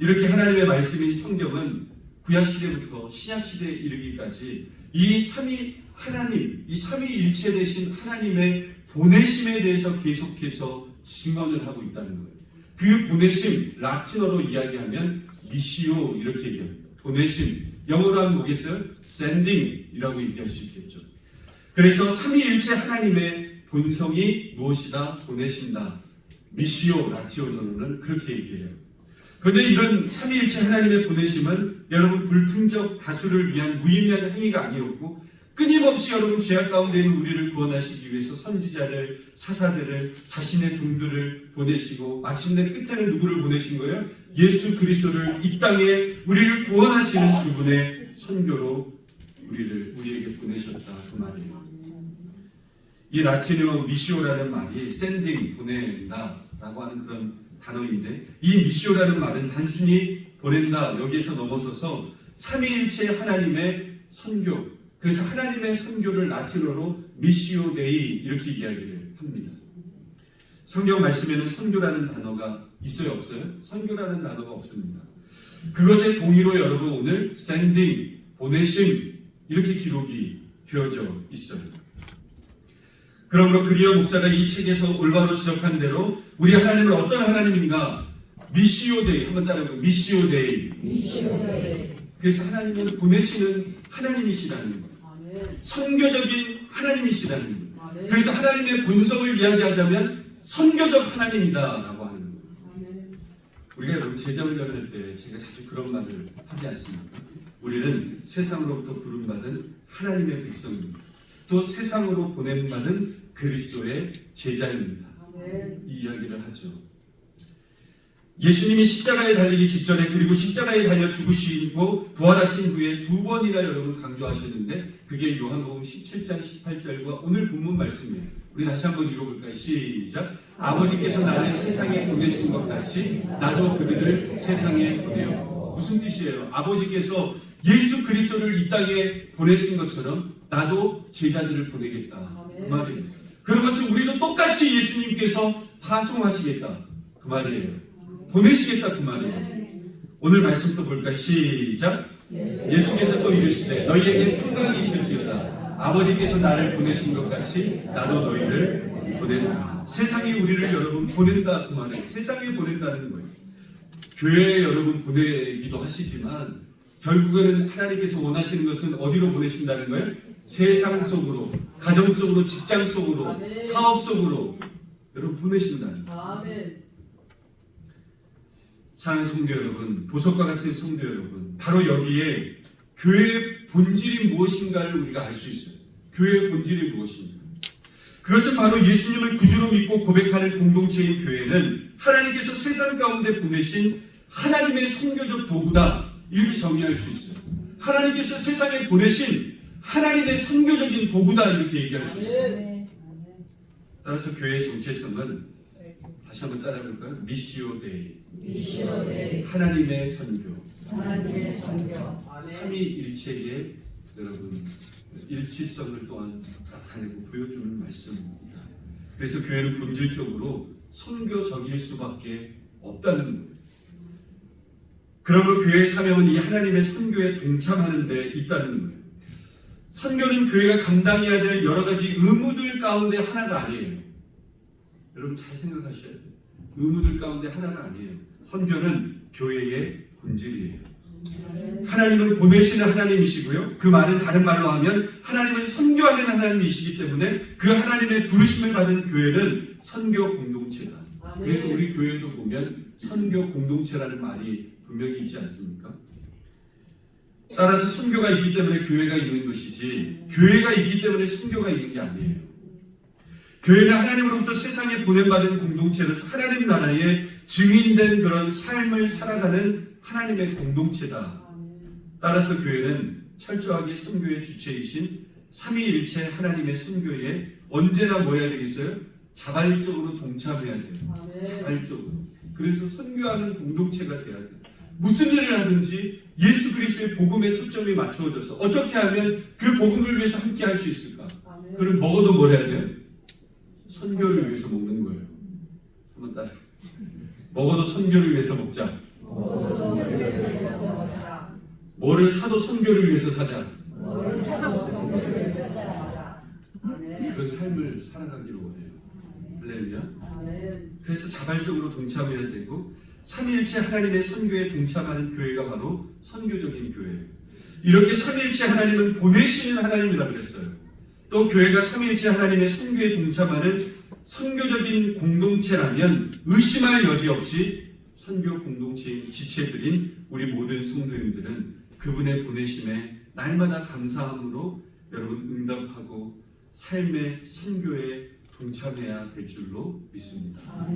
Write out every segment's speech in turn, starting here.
이렇게 하나님의 말씀인 성경은 구약시대부터 신약시대에 이르기까지 이 삼위 하나님, 이 삼위일체 되신 하나님의 보내심에 대해서 계속해서 증언을 하고 있다는 거예요. 그 보내심, 라틴어로 이야기하면 미시오 이렇게 얘기합니다. 보내심, 영어로 하면 뭐겠어요? sending이라고 얘기할 수 있겠죠. 그래서 삼위일체 하나님의 본성이 무엇이다? 보내신다. 미시오 라틴어로는 그렇게 얘기해요. 그런데 이런 삼위일체 하나님의 보내심은 여러분 불특정 다수를 위한 무의미한 행위가 아니었고 끊임없이 여러분 죄악 가운데 있는 우리를 구원하시기 위해서 선지자를, 사사들을, 자신의 종들을 보내시고 마침내 끝에는 누구를 보내신 거예요? 예수 그리스도를 이 땅에 우리를 구원하시는 그분의 선교로 우리에게 보내셨다 그 말이에요. 이 라틴어 미시오라는 말이 sending, 보낸다 라고 하는 그런 단어인데 이 미시오라는 말은 단순히 보낸다 여기에서 넘어서서 삼위일체 하나님의 선교, 그래서 하나님의 선교를 라틴어로 미시오 데이 이렇게 이야기를 합니다. 성경 말씀에는 선교라는 단어가 있어요 없어요? 선교라는 단어가 없습니다. 그것의 동의로 여러분 오늘 sending, 보내심 이렇게 기록이 되어져 있어요. 그러므로 그리어 목사가 이 책에서 올바로 지적한 대로 우리 하나님은 어떤 하나님인가? 미시오 데이, 한번 따라해볼까요? 미시오 데이. 그래서 하나님은 보내시는 하나님이시라는 거예요. 선교적인 하나님이시라는 거예요. 그래서 하나님의 본성을 이야기하자면 선교적 하나님이다라고 하는 거예요. 우리가 여러분 제자훈련할 때 제가 자주 그런 말을 하지 않습니까? 우리는 세상으로부터 부름받은 하나님의 백성입니다. 또 세상으로 보냄받은 그리스도의 제자입니다. 이 이야기를 하죠. 예수님이 십자가에 달리기 직전에 그리고 십자가에 달려 죽으시고 부활하신 후에 두 번이나 여러분 강조하시는데 그게 요한복음 17장 18절과 오늘 본문 말씀이에요. 우리 다시 한번 읽어볼까요? 시작. 아버지께서 나를 세상에 보내신 것 같이 나도 그들을 세상에 보내요. 무슨 뜻이에요? 아버지께서 예수 그리스도를 이 땅에 보내신 것처럼 나도 제자들을 보내겠다 그 말이에요. 그런 것처럼 우리도 똑같이 예수님께서 파송하시겠다 그 말이에요. 보내시겠다 그 말이에요. 오늘 말씀부터 볼까요? 시작. 예수께서 또 이르시되 너희에게 평강이 있을지어다. 아버지께서 나를 보내신 것 같이 나도 너희를 보내노라. 세상이 우리를 여러분 보낸다 그 말이에요. 세상에 보낸다는 거예요. 교회에 여러분 보내기도 하시지만 결국에는 하나님께서 원하시는 것은 어디로 보내신다는 거예요? 세상 속으로, 가정 속으로, 직장 속으로, 아멘. 사업 속으로 여러분 보내신다는 거예요. 아멘. 사랑하는 성도 여러분, 보석과 같은 성도 여러분, 바로 여기에 교회의 본질이 무엇인가를 우리가 알 수 있어요. 교회의 본질이 무엇인가? 그것은 바로 예수님을 구주로 믿고 고백하는 공동체인 교회는 하나님께서 세상 가운데 보내신 하나님의 선교적 도구다. 이렇게 정의할 수 있어요. 하나님께서 세상에 보내신 하나님의 선교적인 도구다. 이렇게 얘기할 수 있어요. 따라서 교회의 정체성은 다시 한번 따라해볼까요? 미시오 데이. 하나님의 선교. 삼위일체의 여러분 일치성을 또한 나타내고 보여주는 말씀입니다. 그래서 교회는 본질적으로 선교적일 수밖에 없다는 거예요. 그러므로 교회의 사명은 이 하나님의 선교에 동참하는 데 있다는 거예요. 선교는 교회가 감당해야 될 여러 가지 의무들 가운데 하나가 아니에요. 여러분 잘 생각하셔야 돼요. 의무들 가운데 하나가 아니에요. 선교는 교회의 본질이에요. 하나님은 보내시는 하나님이시고요. 그 말은 다른 말로 하면 하나님은 선교하는 하나님이시기 때문에 그 하나님의 부르심을 받은 교회는 선교 공동체다. 그래서 우리 교회도 보면 선교 공동체라는 말이 분명히 있지 않습니까? 따라서 선교가 있기 때문에 교회가 있는 것이지 교회가 있기 때문에 선교가 있는 게 아니에요. 교회는 하나님으로부터 세상에 보냄받은 공동체로서 하나님 나라의 증인된 그런 삶을 살아가는 하나님의 공동체다. 따라서 교회는 철저하게 선교의 주체이신 삼위일체 하나님의 선교에 언제나 뭐 해야 되겠어요? 자발적으로 동참해야 돼요. 자발적으로. 그래서 선교하는 공동체가 돼야 돼요. 무슨 일을 하든지 예수 그리스도의 복음에 초점이 맞추어져서 어떻게 하면 그 복음을 위해서 함께 할 수 있을까? 그럼 먹어도 뭘 해야 돼요? 선교를 위해서 먹는 거예요. 한번 따라. 먹어도 선교를 위해서 먹자. 뭐를 사도 선교를 위해서 사자. 그런 삶을 살아가기를 원해요. 할렐루야. 그래서 자발적으로 동참해야 되고 삼위일체 하나님의 선교에 동참하는 교회가 바로 선교적인 교회예요. 이렇게 삼위일체 하나님은 보내시는 하나님이라 그랬어요. 또 교회가 삼위일체 하나님의 선교에 동참하는 선교적인 공동체라면 의심할 여지 없이 선교 공동체인 지체들인 우리 모든 성도님들은 그분의 보내심에 날마다 감사함으로 여러분 응답하고 삶의 선교에 동참해야 될 줄로 믿습니다.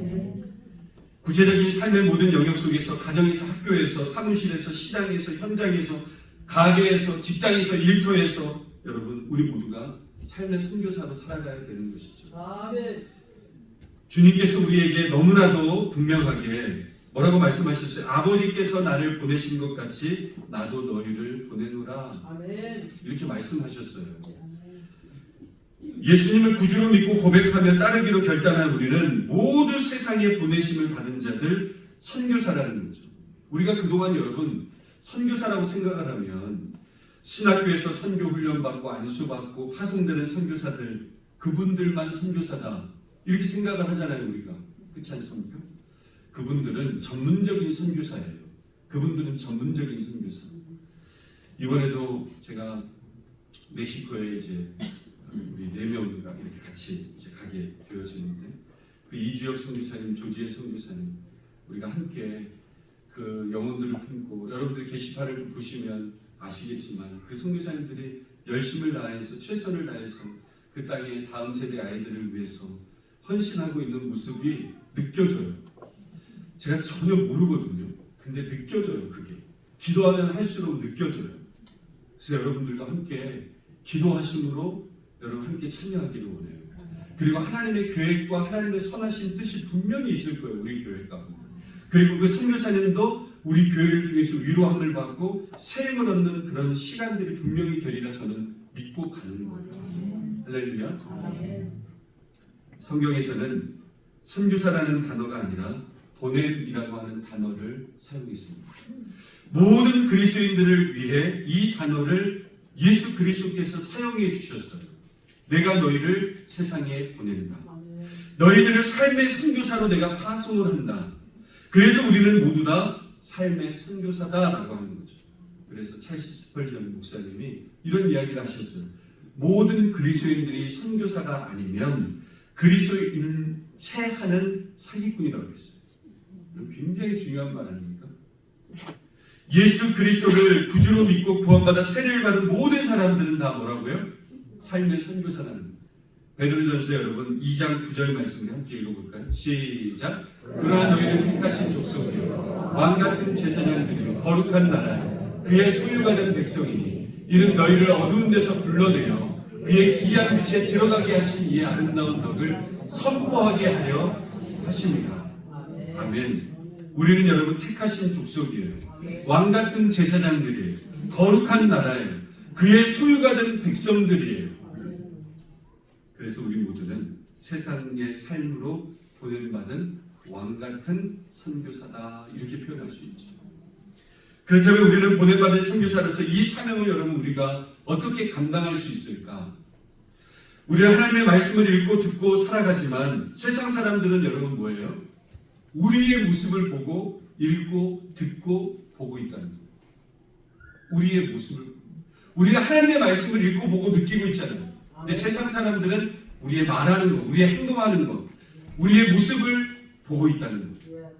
구체적인 삶의 모든 영역 속에서 가정에서 학교에서 사무실에서 시장에서 현장에서 가게에서 직장에서 일터에서 여러분 우리 모두가 삶의 선교사로 살아가야 되는 것이죠. 주님께서 우리에게 너무나도 분명하게 뭐라고 말씀하셨어요? 아버지께서 나를 보내신 것 같이 나도 너희를 보내노라. 아멘. 이렇게 말씀하셨어요. 예수님을 구주로 믿고 고백하며 따르기로 결단한 우리는 모두 세상에 보내심을 받은 자들 선교사라는 거죠. 우리가 그동안 여러분 선교사라고 생각을 하면 신학교에서 선교 훈련 받고 안수 받고 파송되는 선교사들 그분들만 선교사다 이렇게 생각을 하잖아요. 우리가 그렇지 않습니까? 그분들은 전문적인 선교사예요. 그분들은 전문적인 선교사. 이번에도 제가 멕시코에 이제 우리 4명인가 이렇게 같이 이제 가게 되어지는데 그 이주혁 선교사님, 조지혜 선교사님 우리가 함께 그 영혼들을 품고 여러분들 게시판을 보시면 아시겠지만 그 선교사님들이 열심을 다해서 최선을 다해서 그 땅의 다음 세대 아이들을 위해서 헌신하고 있는 모습이 느껴져요. 제가 전혀 모르거든요. 근데 느껴져요. 그게 기도하면 할수록 느껴져요. 그래서 여러분들과 함께 기도하심으로 여러분 함께 참여하기를 원해요. 그리고 하나님의 계획과 하나님의 선하신 뜻이 분명히 있을 거예요. 우리 교회 가운데. 그리고 그 선교사님도 우리 교회를 통해서 위로함을 받고 세임을 얻는 그런 시간들이 분명히 되리라 저는 믿고 가는 거예요. 할렐루야. 성경에서는 선교사라는 단어가 아니라 보냄이라고 하는 단어를 사용했습니다. 모든 그리스도인들을 위해 이 단어를 예수 그리스도께서 사용해 주셨어요. 내가 너희를 세상에 보낸다. 너희들을 삶의 선교사로 내가 파송을 한다. 그래서 우리는 모두 다 삶의 선교사다라고 하는 거죠. 그래서 찰스 스펄전 목사님이 이런 이야기를 하셨어요. 모든 그리스도인들이 선교사가 아니면 그리스도인 채하는 사기꾼이라고 했어요. 굉장히 중요한 말 아닙니까? 예수 그리스도를 구주로 믿고 구원받아 세례를 받은 모든 사람들은 다 뭐라고요? 삶의 선교사라는 거예요. 베드로전서 여러분 2장 9절 말씀을 함께 읽어볼까요? 시작. 그러나 너희는 택하신 족속이요 왕같은 제사장들이요 거룩한 나라요 그의 소유가 된 백성이니 이는 너희를 어두운 데서 불러내어 그의 기이한 빛에 들어가게 하신 이의 아름다운 덕을 선포하게 하려 하십니다. 아멘. 우리는 여러분 택하신 족속이에요. 왕같은 제사장들이에요. 거룩한 나라예요. 그의 소유가 된 백성들이에요. 그래서 우리 모두는 세상의 삶으로 보냄받은 왕같은 선교사다 이렇게 표현할 수 있죠. 그렇다면 우리는 보냄받은 선교사로서 이 사명을 여러분 우리가 어떻게 감당할 수 있을까? 우리는 하나님의 말씀을 읽고 듣고 살아가지만 세상 사람들은 여러분 뭐예요? 우리의 모습을 보고 읽고 듣고 보고 있다는 거예요. 우리의 모습을 우리가 하나님의 말씀을 읽고 보고 느끼고 있잖아요. 근데 세상 사람들은 우리의 말하는 것, 우리의 행동하는 것, 우리의 모습을 보고 있다는 거예요.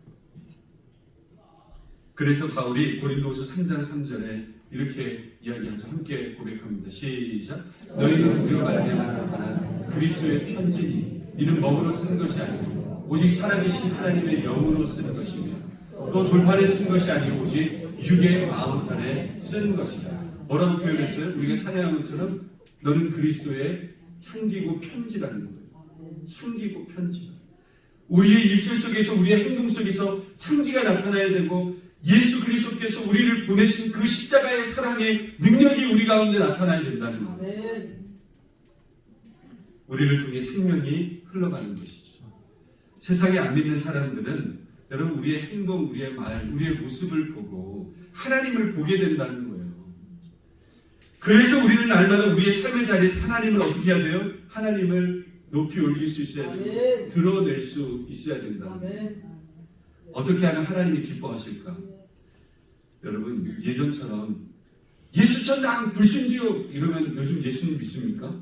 그래서 바울이 고린도후서 3장 3절에 이렇게 이야기하죠. 함께 고백합니다. 시작. 너희는 우리로 말미암아 나타난 그리스도의 편지니 이는 먹으로 쓴 것이 아니고 오직 살아계신 하나님의 영으로 쓴 것이며 또 돌판에 쓴 것이 아니고 오직 육의 마음판에 쓴 것이다. 뭐라고 표현했어요? 우리가 찬양한 것처럼 너는 그리스도의 향기고 편지라는 거예요. 향기고 편지. 우리의 입술 속에서 우리의 행동 속에서 향기가 나타나야 되고 예수 그리스도께서 우리를 보내신 그 십자가의 사랑의 능력이 우리 가운데 나타나야 된다는 거예요. 우리를 통해 생명이 흘러가는 것이죠. 세상에 안 믿는 사람들은 여러분 우리의 행동, 우리의 말, 우리의 모습을 보고 하나님을 보게 된다는 거예요. 그래서 우리는 날마다 우리의 삶의 자리에서 하나님을 어떻게 해야 돼요? 하나님을 높이 올릴 수 있어야 되고 드러낼 수 있어야 된다. 어떻게 하면 하나님이 기뻐하실까? 여러분, 예전처럼 예수 천당 불신지옥 이러면 요즘 예수님 믿습니까?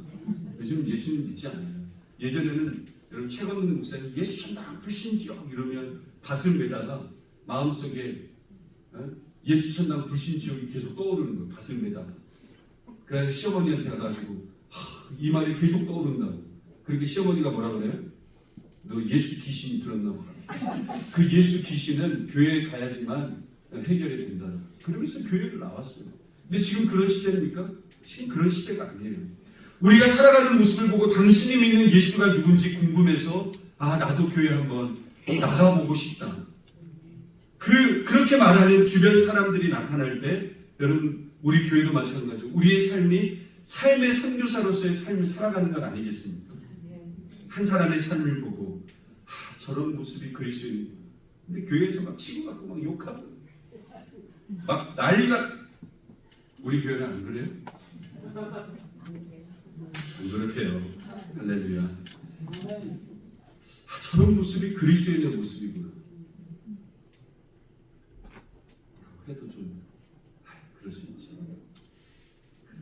요즘 예수님 믿지 않아요. 예전에는 여러분 최건능 목사님 예수 천당 불신지옥 이러면 밭을 매다가 마음속에 예수 천당 불신지옥이 계속 떠오르는 거예요. 밭을 매다가. 그래서 시어머니한테 가가지고 이 말이 계속 떠오른다고. 그렇게 시어머니가 뭐라 그래요? 너 예수 귀신이 들었나 보다. 그 예수 귀신은 교회에 가야지만 해결이 된다. 그러면서 교회를 나왔어요. 근데 지금 그런 시대입니까? 지금 그런 시대가 아니에요. 우리가 살아가는 모습을 보고 당신이 믿는 예수가 누군지 궁금해서 나도 교회 한번 나가보고 싶다. 그렇게 말하는 주변 사람들이 나타날 때 여러분 우리 교회도 마찬가지고 우리의 삶이 삶의 선교사로서의 삶을 살아가는 것 아니겠습니까? 한 사람의 삶을 보고 저런 모습이 그리스도인. 근데 교회에서 막 치고 받고 막 욕하고 막 난리가. 우리 교회는 안 그래요? 안 그렇대요. 할렐루야. 저런 모습이 그리스도인의 모습이구나. 해도 좀 그럴 수 있지. 그래,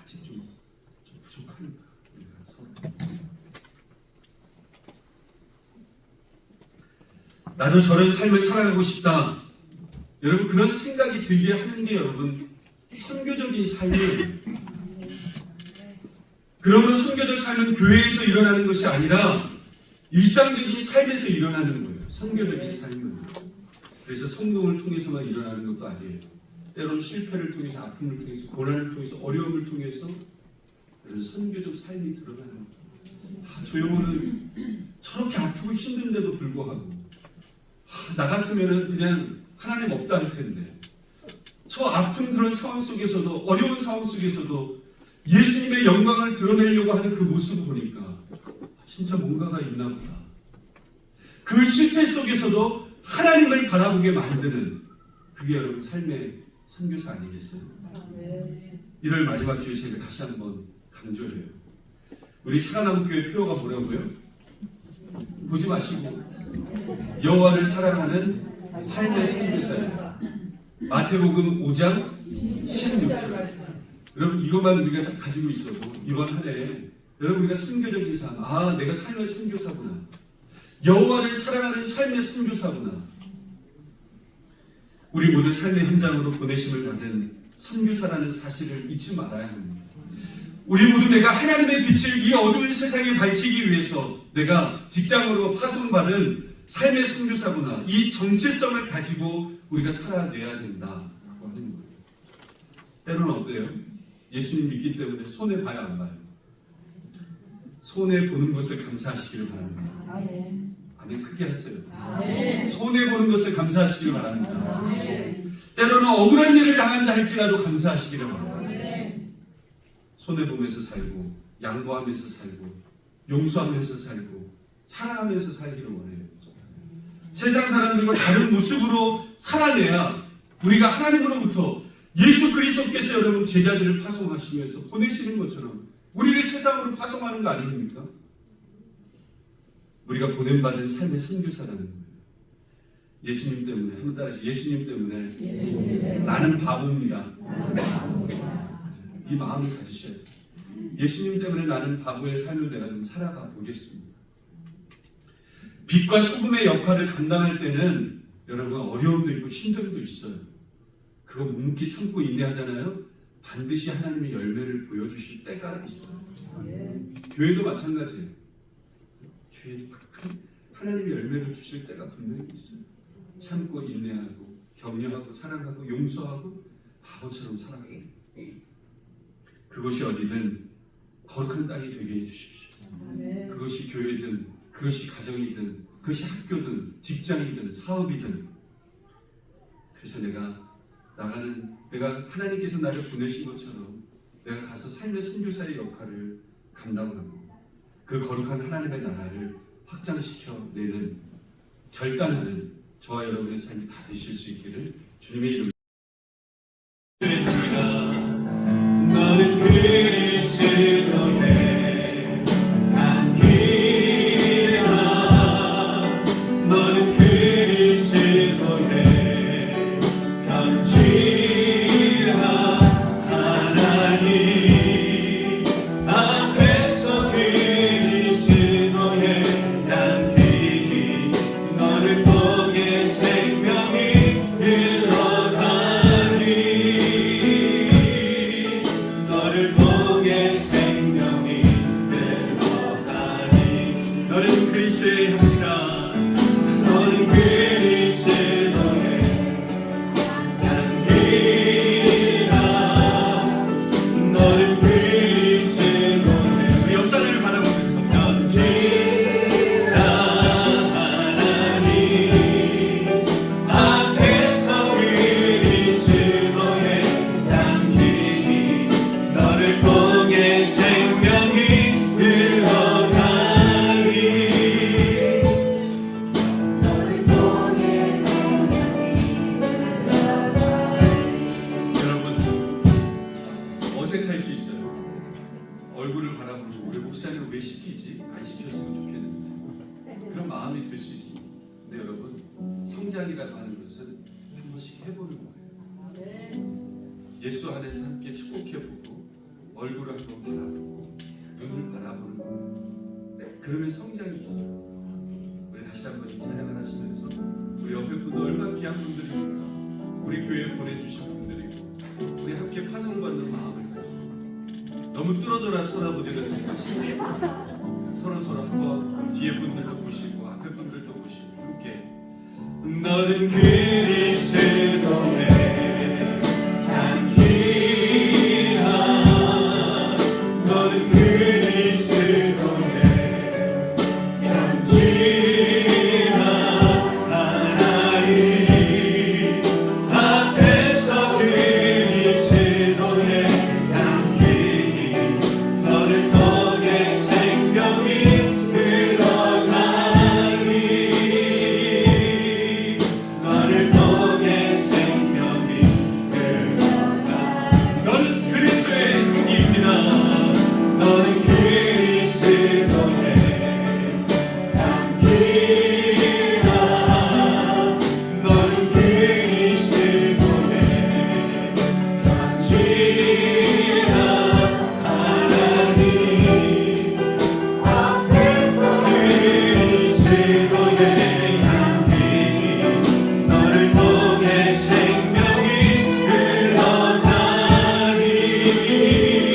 아직 좀 부족하니까 우리가 서로. 나도 저런 삶을 살아가고 싶다. 여러분 그런 생각이 들게 하는 게 여러분 선교적인 삶을. 그러므로 선교적 삶은 교회에서 일어나는 것이 아니라 일상적인 삶에서 일어나는 거예요. 선교적인 삶은. 그래서 성공을 통해서만 일어나는 것도 아니에요. 때로는 실패를 통해서, 아픔을 통해서, 고난을 통해서, 어려움을 통해서 이런 선교적 삶이 드러나는 거예요. 저 영혼은 저렇게 아프고 힘든데도 불구하고 나 같으면 그냥 하나님 없다 할 텐데 저 아픈 그런 상황 속에서도, 어려운 상황 속에서도 예수님의 영광을 드러내려고 하는 그 모습을 보니까 진짜 뭔가가 있나 보다. 그 실패 속에서도 하나님을 바라보게 만드는 그게 여러분 삶의 선교사 아니겠어요? 1월 마지막 주에 제가 다시 한번 강조해요. 우리 사과나무교회 표어가 뭐라고요? 보지 마시고 여호와를 사랑하는 삶의 선교사예요. 마태복음 5장 16절. 여러분 이것만 우리가 딱 가지고 있어도 이번 한 해 여러분 우리가 선교적인 삶, 내가 삶의 선교사구나. 여호와를 사랑하는 삶의 선교사구나. 우리 모두 삶의 현장으로 보내심을 받은 선교사라는 사실을 잊지 말아야 합니다. 우리 모두 내가 하나님의 빛을 이 어두운 세상에 밝히기 위해서 내가 직장으로 파송받은 삶의 선교사구나. 이 정체성을 가지고 우리가 살아내야 된다라고 하는 거예요. 때로는 어때요? 예수님 믿기 때문에 손해 봐야 안 봐요? 손해 보는 것을 감사하시기를 바랍니다. 아멘. 크게 하세요. 손해 보는 것을 감사하시기를 바랍니다. 때로는 억울한 일을 당한다 할지라도 감사하시기를 바랍니다. 손해 보면서 살고, 양보하면서 살고, 용서하면서 살고, 사랑하면서 살기를 원해요. 세상 사람들과 다른 모습으로 살아내야 우리가 하나님으로부터 예수 그리스도께서 여러분 제자들을 파송하시면서 보내시는 것처럼 우리를 세상으로 파송하는 거 아닙니까? 우리가 보냄받은 삶의 선교사라는 거예요. 예수님 때문에, 한번 따라하세요. 예수님 때문에 나는 바보입니다. 이 마음을 가지셔야 돼요. 예수님 때문에 나는 바보의 삶을 내가 좀 살아가 보겠습니다. 빛과 소금의 역할을 감당할 때는 여러분 어려움도 있고 힘듦도 있어요. 그거 묵묵히 참고 인내하잖아요. 반드시 하나님의 열매를 보여주실 때가 있어요. 교회도 마찬가지예요. 교회도 가끔 하나님의 열매를 주실 때가 분명히 있어요. 참고 인내하고 격려하고 사랑하고 용서하고 바보처럼 살아가요. 그것이 어디든 거룩한 땅이 되게 해주십시오. 그것이 교회든 그것이 가정이든 그것이 학교든 직장이든 사업이든. 그래서 내가 하나님께서 나를 보내신 것처럼 내가 가서 삶의 선교사의 역할을 감당하고 그 거룩한 하나님의 나라를 확장시켜 내는, 결단하는 저와 여러분의 삶이 다 되실 수 있기를 주님의 이름으로 기도합니다. 너는 그리스도의 우리 역사를 바라보면서 견지라 하나님 앞에서 그리스도의 양식이 너를 통해 생명이 흘러가니 너를 통해 생명이 흘러가니 여러분 어색할 수 있어요. 얼굴을 바라보고 우리 목사님 왜 시키지? 안 시켰으면 좋겠는데 그런 마음이 들 수 있습니다. 근데 여러분 성장이라고 하는 것은 한 번씩 해보는 거예요. 예수 안에서 함께 축복해보고 얼굴을 한번 바라보고 눈을 바라보는 거예요. 그러면 성장이 있어요. 우리 다시 한번 이 찬양을 하시면서 우리 옆에 분들 얼마나 귀한 분들입니까? 우리 교회에 보내주신 분들이고 우리 함께 파송받는 마음을 가지고 너무 뚫어져라 쳐다보지는 마시고 서로 한번 뒤에 분들도 보시고 앞에 분들도 보시고 함께 너는 그리스도의 향기라 너는 그리스도의 편지라 하나님 앞에서 그리스도의 향기니 너를 통해 생명이 흘러가니 너를 통해 생명이 흘러가니 너는 그리스도의 향기입니다. 너는 그리스도의 향기라 너는 그리스도의 편지라 하나님 앞에서 그리스도의 향기니 너를 통해 생명이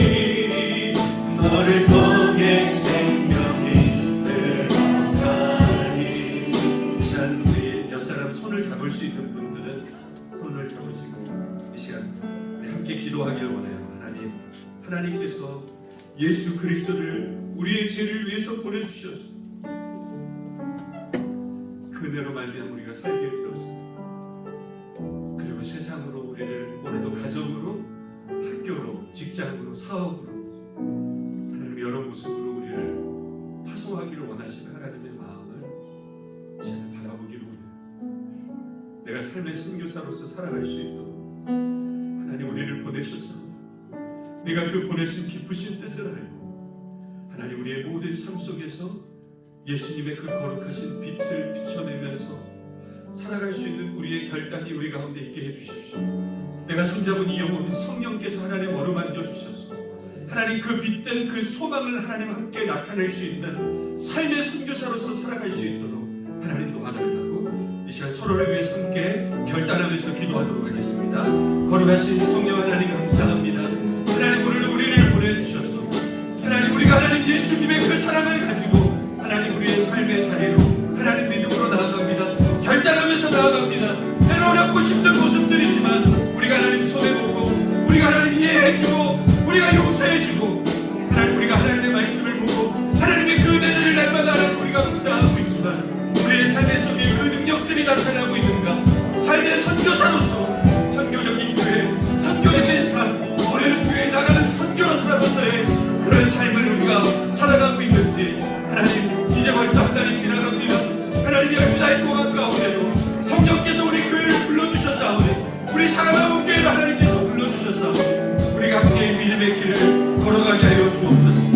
흘러가니 너를 통해 생명이 흘러가니 자 우리 옆사람 손을 잡을 수 있는 분들은 손을 잡으시고 이 시간 우리 함께 기도하길 원해요. 하나님께서 예수 그리스도를 우리의 죄를 위해서 보내주셔서 그 은혜로 말미암아 우리가 살게 되었습니다. 그리고 세상으로 우리를 오늘도 가정으로 학교로 직장으로 사업으로 하나님 여러 모습으로 우리를 파송하기를 원하시는 하나님의 마음을 제가 바라보기를 원해요. 내가 삶의 선교사로서 살아갈 수 있도록 하나님 우리를 보내셨습니다. 내가 그 보내신 기쁘신 뜻을 알고 하나님 우리의 모든 삶 속에서 예수님의 그 거룩하신 빛을 비춰내면서 살아갈 수 있는 우리의 결단이 우리 가운데 있게 해주십시오. 내가 손잡은 이 영혼 성령께서 하나님 어루만져 주셔서 하나님 그 빛된 그 소망을 하나님 함께 나타낼 수 있는 삶의 선교사로서 살아갈 수 있도록 하나님 도와달라고 이 시간 서로를 위해서 함께 결단하면서 기도하도록 하겠습니다. 거룩하신 성령 하나님 감사합니다. 하나님 오늘 우리를 보내주셔서 하나님 우리가 하나님 예수님의 그 사랑을 가지고 하나님 우리의 삶의 자리로 하나님 믿음으로 나아갑니다. 결단하면서 나아갑니다. 때로 어렵고 힘든 모습들이지만 우리가 하나님 손해보고 우리가 하나님 이해해주고 우리가 용서해주고 하나님 우리가 하나님의 말씀을 보고 하나님의 그 은혜들을 날마다 하나님 우리가 묵상하고 있지만 우리의 삶의 속에 그 능력들이 나타나고 있는가? 삶의 선교사로서 선교적인 교회 선교적인 삶 오늘은 교회에 나가는 선교사로서의 그런 삶을 우리가 살아가고 있는지 하나님 이제 벌써 한 달이 지나갑니다. 하나님 12달 동안 가운데도 성령께서 우리 교회를 불러주셨사오니 우리 사랑하는 교회를 하나님께서 불러주셨사오니 우리가 함께 믿음의 길을 걸어가게 하여 주옵소서.